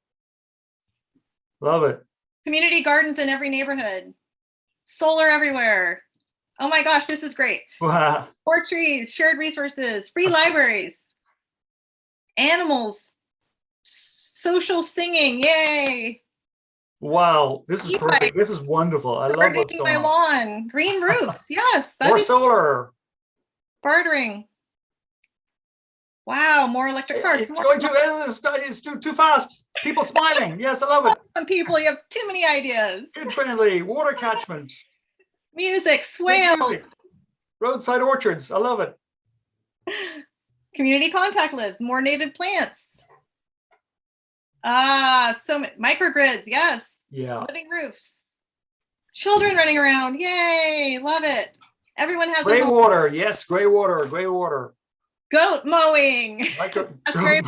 Love it. Community gardens in every neighborhood. Solar everywhere. Oh my gosh, this is great. Wow. More trees, shared resources, free libraries, animals, social singing, yay. Wow, this is perfect. This is wonderful. I love what's Gardening my going on. lawn, green roofs, yes. More solar. Bartering. Wow, more electric cars. It's going it's too fast. People smiling. Yes, I love it. Some people, you have too many ideas. Kid friendly, water catchment. Music, swales. Music. Roadside orchards. I love it. Community contact lives, more native plants. So microgrids, yes. Yeah. Living roofs. Children running around, yay, love it. Everyone has gray a water, yes, gray water. Goat mowing. Goat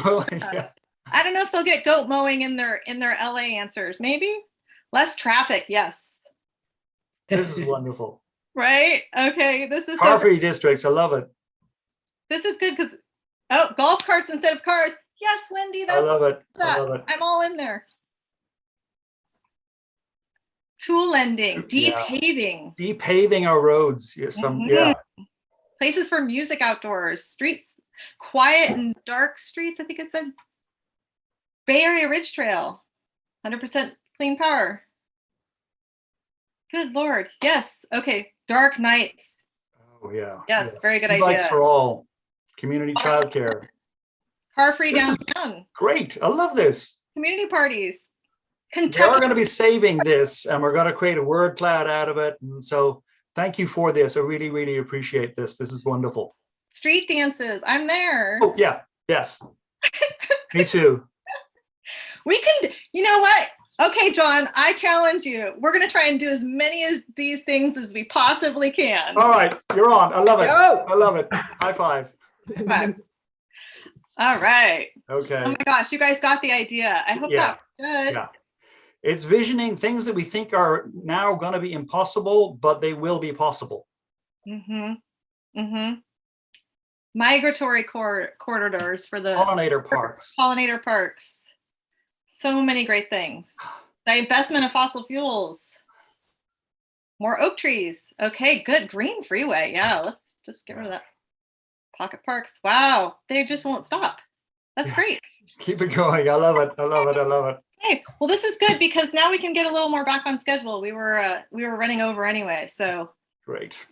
mowing, yeah. I don't know if they'll get goat mowing in their LA answers, maybe. Less traffic, yes. This is wonderful. Right? Okay, this is car-free districts, I love it. This is good because golf carts instead of cars. Yes, Wendy, I love it. I love it. I'm all in there. Tool lending, depaving. Yeah. Depaving our roads. Yes, yeah. Places for music outdoors, streets, quiet and dark streets, I think it said. Bay Area Ridge Trail, 100% clean power. Good Lord, yes. Okay, dark nights. Oh yeah. Yes, very good idea. Lights for all, community childcare. Car-free downtown. Great, I love this. Community parties. Kentucky. We are going to be saving this and we're going to create a word cloud out of it. And so thank you for this. I really, really appreciate this. This is wonderful. Street dances. I'm there. Oh, yeah. Yes. Me too. We can, you know what? Okay, John, I challenge you. We're going to try and do as many of these things as we possibly can. All right. You're on. I love it. Go. I love it. High five. High five. All right. Okay. Oh my gosh, you guys got the idea. I hope that was good. Yeah. It's visioning things that we think are now going to be impossible, but they will be possible. Migratory corridors for the pollinator parks. Pollinator parks. So many great things. The investment of fossil fuels. More oak trees. Okay, good. Green freeway. Yeah, let's just get rid of that. Pocket parks. Wow, they just won't stop. That's great. Keep it going. I love it. I love it. I love it. Okay, well, this is good because now we can get a little more back on schedule. We were running over anyway, so. Great.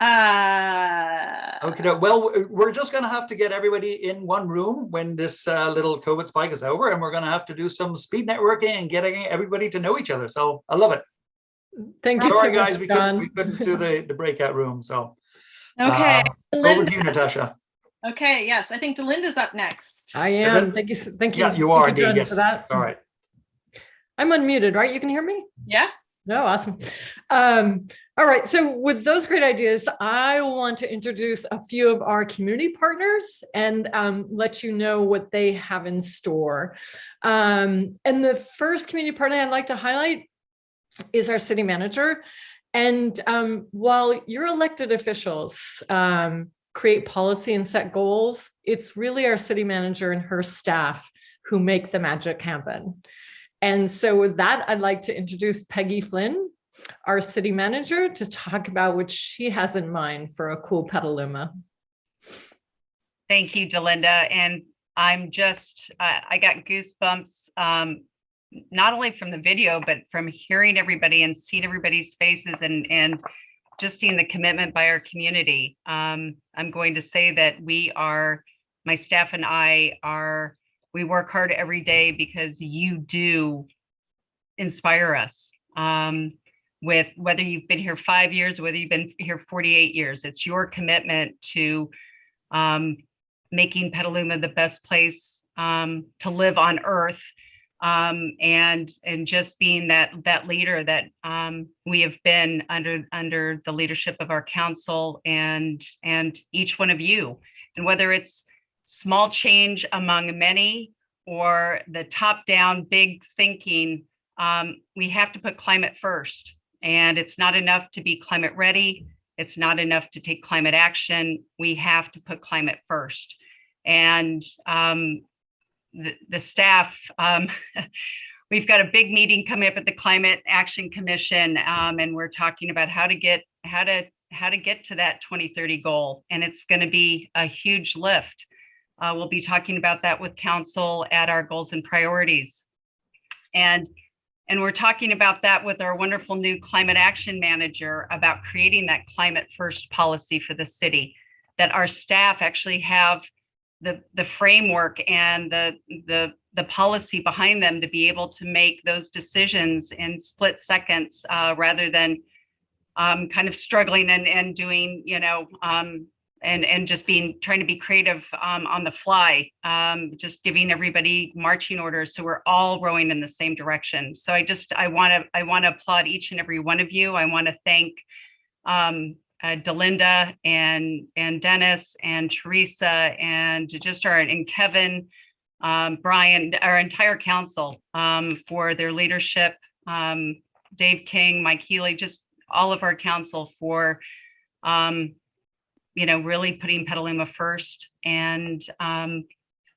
Okay, well, we're just going to have to get everybody in one room when this little COVID spike is over, and we're going to have to do some speed networking and getting everybody to know each other. So I love it. Thank you. Sorry, so guys, much, we couldn't do the breakout room. So okay, over to you, Natasha. Okay, yes, I think Delinda's up next. I am. Thank you. Thank you. Yeah, you are Thank you, indeed. John, Yes. for that. All right. I'm unmuted, right? You can hear me? Yeah. No, awesome. All right. So with those great ideas, I want to introduce a few of our community partners and let you know what they have in store. And the first community partner I'd like to highlight is our city manager. And while your elected officials create policy and set goals, it's really our city manager and her staff who make the magic happen. And so with that, I'd like to introduce Peggy Flynn, our city manager, to talk about what she has in mind for a cool Petaluma. Thank you, Delinda. And I'm just, I got goosebumps, not only from the video, but from hearing everybody and seeing everybody's faces and just seeing the commitment by our community. I'm going to say that my staff and I we work hard every day because you do inspire us. With whether you've been here 5 years, whether you've been here 48 years, it's your commitment to making Petaluma the best place to live on earth, and just being that leader that we have been under the leadership of our council and each one of you. And whether it's small change among many or the top-down big thinking, we have to put climate first. And it's not enough to be climate ready. It's not enough to take climate action. We have to put climate first. And the staff, we've got a big meeting coming up at the Climate Action Commission, and we're talking about how to get to that 2030 goal. And it's going to be a huge lift. We'll be talking about that with council at our goals and priorities. And we're talking about that with our wonderful new climate action manager about creating that climate first policy for the city, that our staff actually have the framework and the policy behind them to be able to make those decisions in split seconds, rather than kind of struggling and doing, and just trying to be creative on the fly, just giving everybody marching orders so we're all rowing in the same direction. So I want to applaud each and every one of you. I want to thank Delinda and Dennis and Teresa and Kevin, Brian, our entire council, for their leadership, Dave King, Mike Healy, just all of our council for really putting Petaluma first, and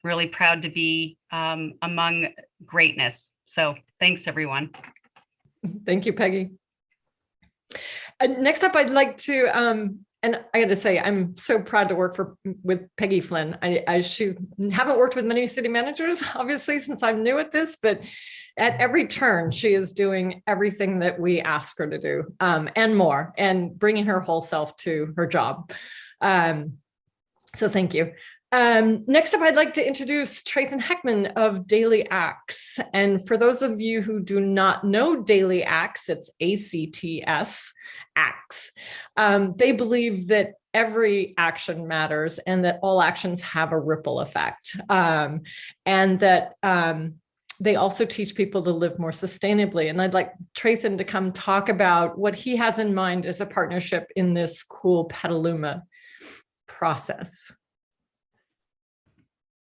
really proud to be among greatness. So thanks, everyone. Thank you, Peggy. Next up, I'd like to, and I got to say, I'm so proud to work with Peggy Flynn. I haven't worked with many city managers, obviously, since I'm new at this, but at every turn, she is doing everything that we ask her to do, and more, and bringing her whole self to her job. So thank you. Next up, I'd like to introduce Trayton Heckman of Daily Acts. And for those of you who do not know Daily Acts, it's ACTS, Acts. They believe that every action matters and that all actions have a ripple effect. And that they also teach people to live more sustainably. And I'd like Trayton to come talk about what he has in mind as a partnership in this cool Petaluma process.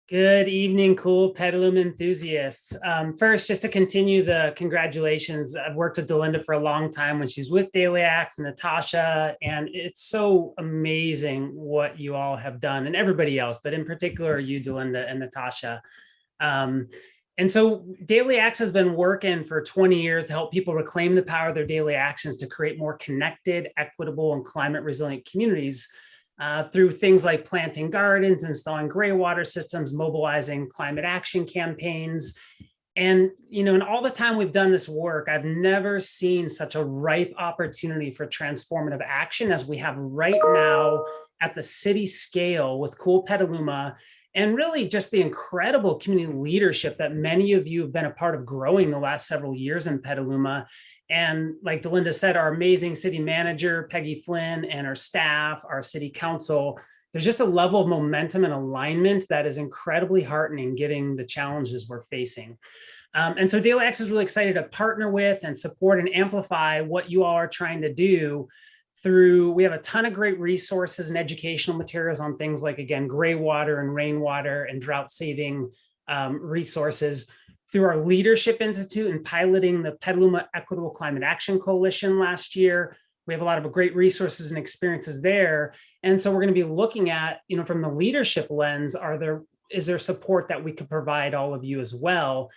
Good evening, cool Petaluma enthusiasts. First, just to continue the congratulations, I've worked with Delinda for a long time when she's with Daily Acts and Natasha, and it's so amazing what you all have done, and everybody else, but in particular you, Delinda and Natasha. And so Daily Acts has been working for 20 years to help people reclaim the power of their daily actions to create more connected, equitable, and climate resilient communities. Through things like planting gardens, installing gray water systems, mobilizing climate action campaigns. And, in all the time we've done this work, I've never seen such a ripe opportunity for transformative action as we have right now at the city scale with Cool Petaluma, and really just the incredible community leadership that many of you have been a part of growing the last several years in Petaluma. And like Delinda said, our amazing city manager, Peggy Flynn, and our staff, our city council, there's just a level of momentum and alignment that is incredibly heartening given the challenges we're facing. And so Daily Acts is really excited to partner with and support and amplify what you all are trying to do we have a ton of great resources and educational materials on things like, again, gray water and rainwater and drought saving resources. Through our Leadership Institute and piloting the Petaluma Equitable Climate Action Coalition last year. We have a lot of great resources and experiences there. And so we're going to be looking at, from the leadership lens, is there support that we could provide all of you as well?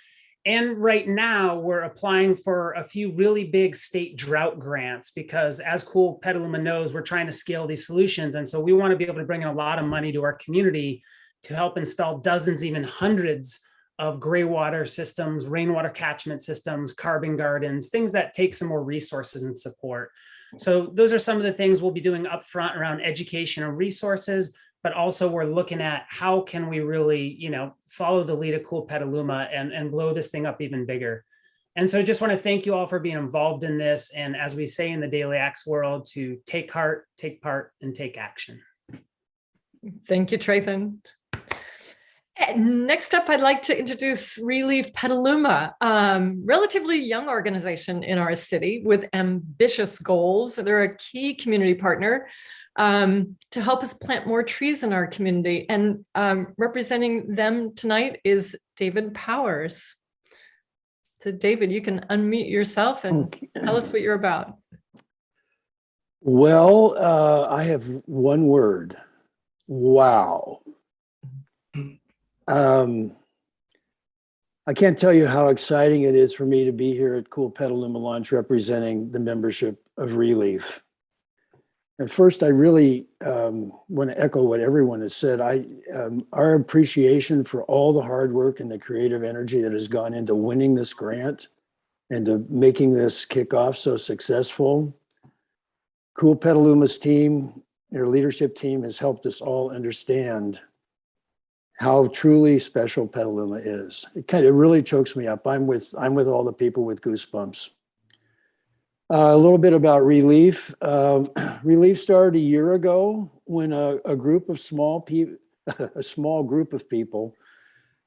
And right now we're applying for a few really big state drought grants because, as Cool Petaluma knows, we're trying to scale these solutions. And so we want to be able to bring in a lot of money to our community to help install dozens, even hundreds of gray water systems, rainwater catchment systems, carbon gardens, things that take some more resources and support. So those are some of the things we'll be doing upfront around education and resources, but also we're looking at how can we really, follow the lead of Cool Petaluma and blow this thing up even bigger. And so I just want to thank you all for being involved in this. And as we say in the Daily Acts world, to take heart, take part, and take action. Thank you, Trayton. Next up, I'd like to introduce Relief Petaluma, relatively young organization in our city with ambitious goals. They're a key community partner to help us plant more trees in our community. And representing them tonight is David Powers. So David, you can unmute yourself and tell us what you're about. Well, I have one word. Wow. I can't tell you how exciting it is for me to be here at Cool Petaluma Launch representing the membership of Relief. At first, I really want to echo what everyone has said. Our appreciation for all the hard work and the creative energy that has gone into winning this grant and to making this kickoff so successful. Cool Petaluma's team, their leadership team, has helped us all understand how truly special Petaluma is. It really chokes me up. I'm with all the people with goosebumps. A little bit about Relief. Relief started a year ago when a small group of people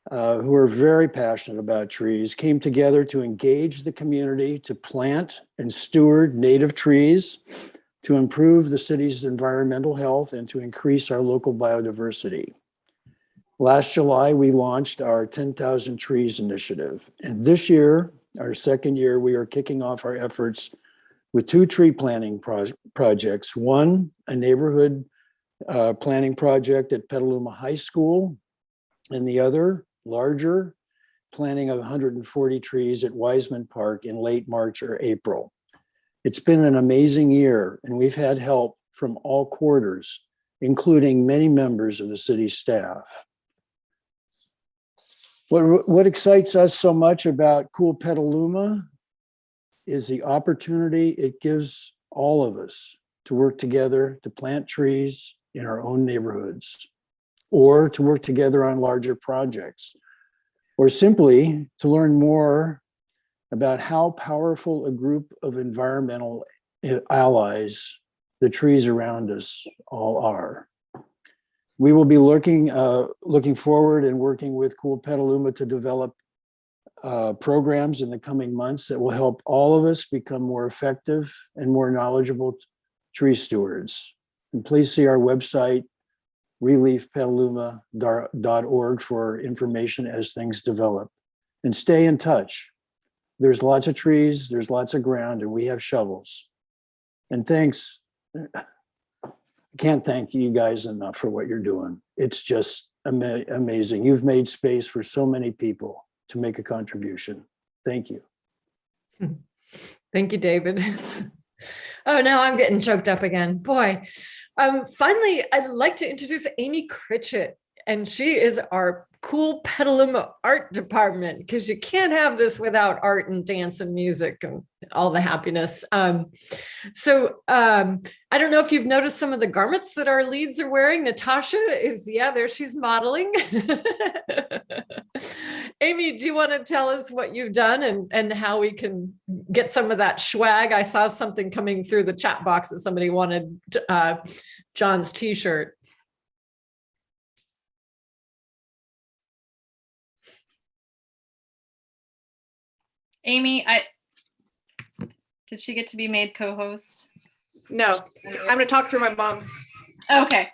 who are very passionate about trees came together to engage the community to plant and steward native trees, to improve the city's environmental health, and to increase our local biodiversity. Last July, we launched our 10,000 Trees initiative. And this year, our second year, we are kicking off our efforts with 2 tree planting projects. One, a neighborhood planting project at Petaluma High School, and the other, larger, planting of 140 trees at Wiseman Park in late March or April. It's been an amazing year, and we've had help from all quarters, including many members of the city staff. What excites us so much about Cool Petaluma is the opportunity it gives all of us to work together to plant trees in our own neighborhoods, or to work together on larger projects, or simply to learn more about how powerful a group of environmental allies the trees around us all are. We will be looking forward and working with Cool Petaluma to develop programs in the coming months that will help all of us become more effective and more knowledgeable tree stewards. And please see our website, reliefpetaluma.org, for information as things develop. And stay in touch. There's lots of trees, there's lots of ground, and we have shovels. And thanks. I can't thank you guys enough for what you're doing. It's just amazing. You've made space for so many people to make a contribution. Thank you. Thank you, David. Oh, now I'm getting choked up again. Boy. Finally, I'd like to introduce Amy Cricht, and she is our Cool Petaluma art department, because you can't have this without art and dance and music and all the happiness. I don't know if you've noticed some of the garments that our leads are wearing. Natasha is, there she's modeling. Amy, do you want to tell us what you've done and how we can get some of that swag? I saw something coming through the chat box that somebody wanted John's t-shirt. Amy, did she get to be made co-host? No, I'm going to talk through my mom's. Okay.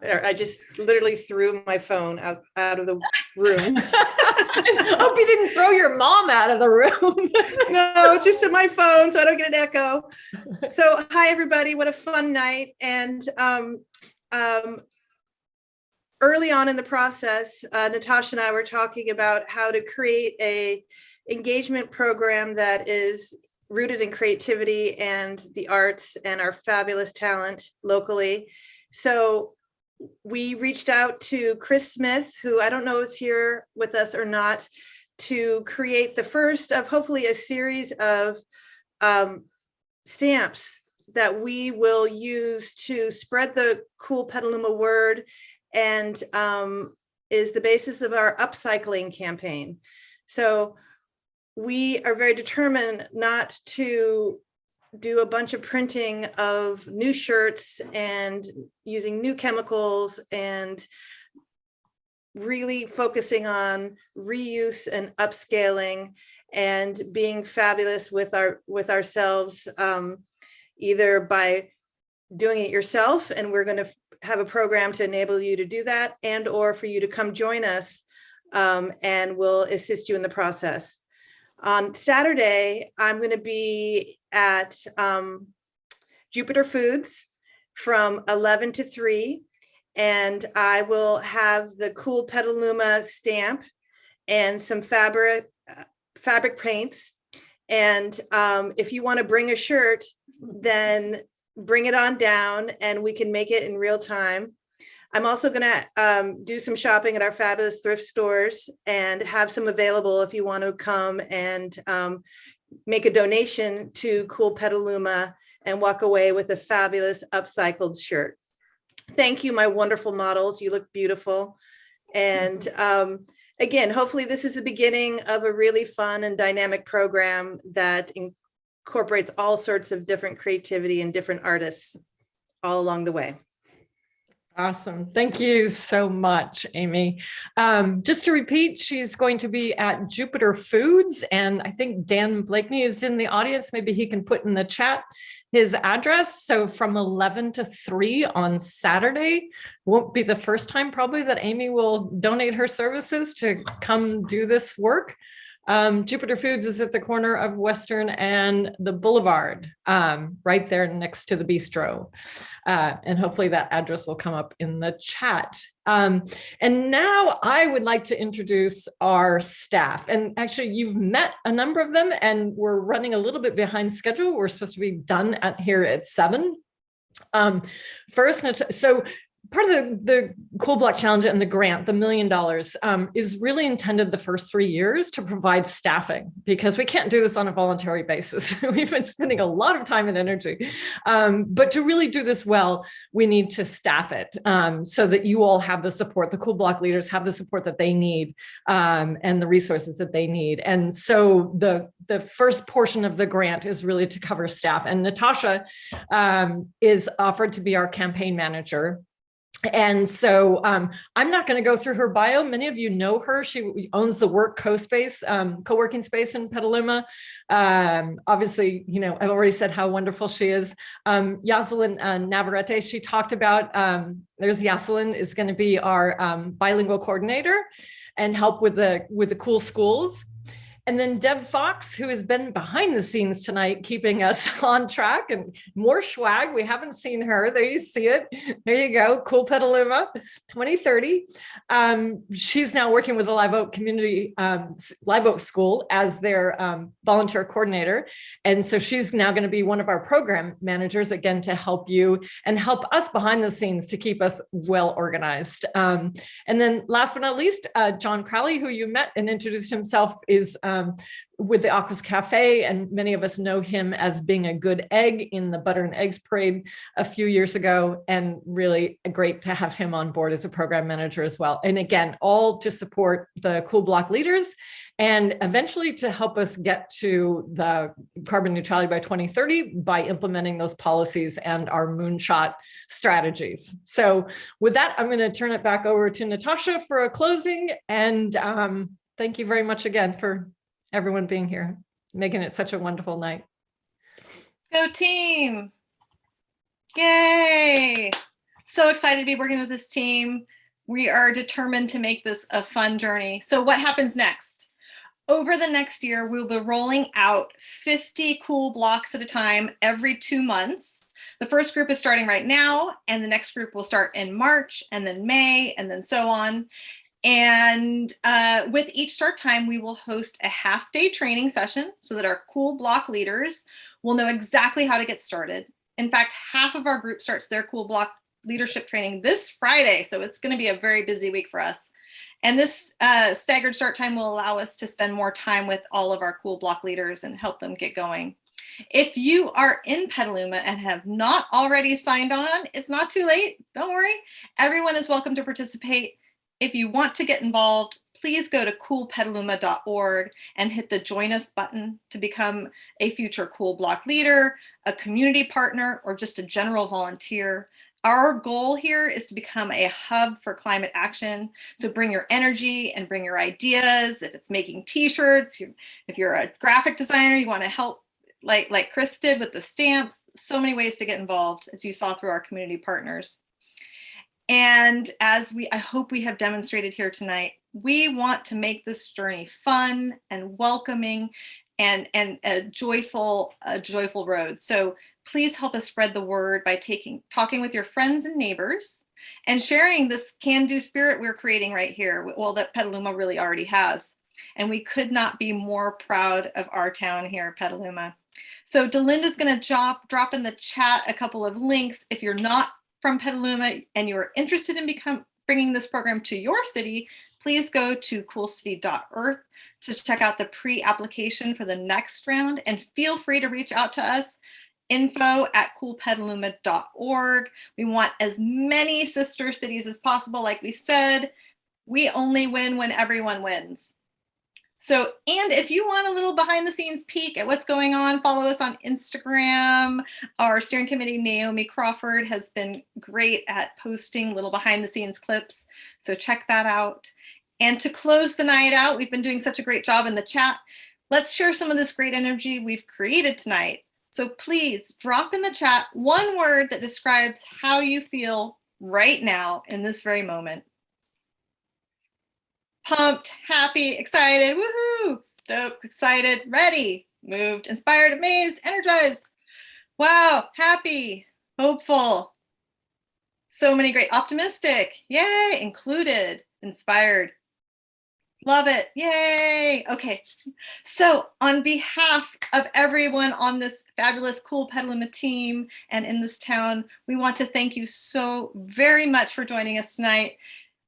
There, I just literally threw my phone out of the room. I hope you didn't throw your mom out of the room. No, just in my phone so I don't get an echo. So hi, everybody. What a fun night. And early on in the process, Natasha and I were talking about how to create a engagement program that is rooted in creativity and the arts and our fabulous talent locally. So we reached out to Chris Smith, who I don't know is here with us or not, to create the first of hopefully a series of stamps that we will use to spread the Cool Petaluma word, and is the basis of our upcycling campaign. So we are very determined not to do a bunch of printing of new shirts and using new chemicals, and really focusing on reuse and upscaling and being fabulous with ourselves, either by doing it yourself, and we're going to have a program to enable you to do that, and or for you to come join us, and we'll assist you in the process. On Saturday, I'm going to be at Jupiter Foods from 11 to 3, and I will have the Cool Petaluma stamp and some fabric paints, And if you want to bring a shirt, then bring it on down and we can make it in real time. I'm also going to do some shopping at our fabulous thrift stores and have some available if you want to come and make a donation to Cool Petaluma and walk away with a fabulous upcycled shirt. Thank you, my wonderful models. You look beautiful. And again, hopefully this is the beginning of a really fun and dynamic program that incorporates all sorts of different creativity and different artists all along the way. Awesome. Thank you so much, Amy. Just to repeat, she's going to be at Jupiter Foods, and I think Dan Blakeney is in the audience. Maybe he can put in the chat his address. So from 11 to 3 on Saturday, won't be the first time probably that Amy will donate her services to come do this work. Jupiter Foods is at the corner of Western and the Boulevard, right there next to the bistro. And hopefully that address will come up in the chat. And now I would like to introduce our staff. And actually you've met a number of them and we're running a little bit behind schedule. We're supposed to be done here at 7. First, so part of the Cool Block Challenge and the grant, the $1 million, is really intended the first 3 years to provide staffing, because we can't do this on a voluntary basis. We've been spending a lot of time and energy. But to really do this well, we need to staff it so that you all have the support, the Cool Block leaders have the support that they need and the resources that they need. And so the first portion of the grant is really to cover staff. And Natasha is offered to be our campaign manager. And so I'm not going to go through her bio. Many of you know her. She owns the Work Co-Space, co-working space in Petaluma. Obviously, you know, I've already said how wonderful she is. Yaselin Navarrete, she talked about, there's Yaselin, is going to be our bilingual coordinator and help with the cool schools. And then Deb Fox, who has been behind the scenes tonight, keeping us on track, and more swag. We haven't seen her. There you see it. There you go. Cool Petaluma 2030. She's now working with the Live Oak Community, Live Oak School as their volunteer coordinator. And so she's now going to be one of our program managers, again, to help you and help us behind the scenes to keep us well organized. And then last but not least, John Crowley, who you met and introduced himself, is with the Aquas Cafe, and many of us know him as being a good egg in the Butter and Eggs Parade a few years ago, and really great to have him on board as a program manager as well. And again, all to support the Cool Block leaders and eventually to help us get to the carbon neutrality by 2030 by implementing those policies and our moonshot strategies. So with that, I'm going to turn it back over to Natasha for a closing, and thank you very much again for everyone being here, making it such a wonderful night. Go team. Yay. So excited to be working with this team. We are determined to make this a fun journey. So what happens next? Over the next year, we'll be rolling out 50 cool blocks at a time every 2 months. The first group is starting right now, and the next group will start in March, and then May, and then so on. And with each start time, we will host a half-day training session so that our Cool Block leaders will know exactly how to get started. In fact, half of our group starts their Cool Block leadership training this Friday, so it's going to be a very busy week for us. And this staggered start time will allow us to spend more time with all of our Cool Block leaders and help them get going. If you are in Petaluma and have not already signed on, it's not too late. Don't worry. Everyone is welcome to participate. If you want to get involved, please go to coolpetaluma.org and hit the Join Us button to become a future Cool Block leader, a community partner, or just a general volunteer. Our goal here is to become a hub for climate action. So bring your energy and bring your ideas. If it's making t-shirts, if you're a graphic designer, you want to help like Chris did with the stamps, so many ways to get involved, as you saw through our community partners. And as I hope we have demonstrated here tonight, we want to make this journey fun and welcoming and a joyful road. So please help us spread the word by talking with your friends and neighbors and sharing this can-do spirit we're creating right here, well, that Petaluma really already has. And we could not be more proud of our town here at Petaluma. So Delinda's going to drop in the chat a couple of links. If you're not from Petaluma and you're interested in bringing this program to your city, please go to coolcity.earth to check out the pre-application for the next round, and feel free to reach out to us, info@coolpetaluma.org. We want as many sister cities as possible. Like we said, we only win when everyone wins. So, and if you want a little behind the scenes peek at what's going on, follow us on Instagram. Our steering committee, Naomi Crawford, has been great at posting little behind the scenes clips. So check that out. And to close the night out, we've been doing such a great job in the chat. Let's share some of this great energy we've created tonight. So please drop in the chat one word that describes how you feel right now in this very moment. Pumped, happy, excited, woohoo, stoked, excited, ready, moved, inspired, amazed, energized, wow, happy, hopeful, so many great, optimistic, yay, included, inspired, love it, yay. Okay, so on behalf of everyone on this fabulous Cool Petaluma team and in this town, we want to thank you so very much for joining us tonight.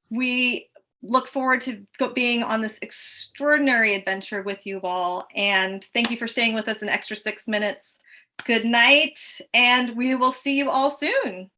We look forward to being on this extraordinary adventure with you all. And thank you for staying with us an extra 6 minutes. Good night, and we will see you all soon.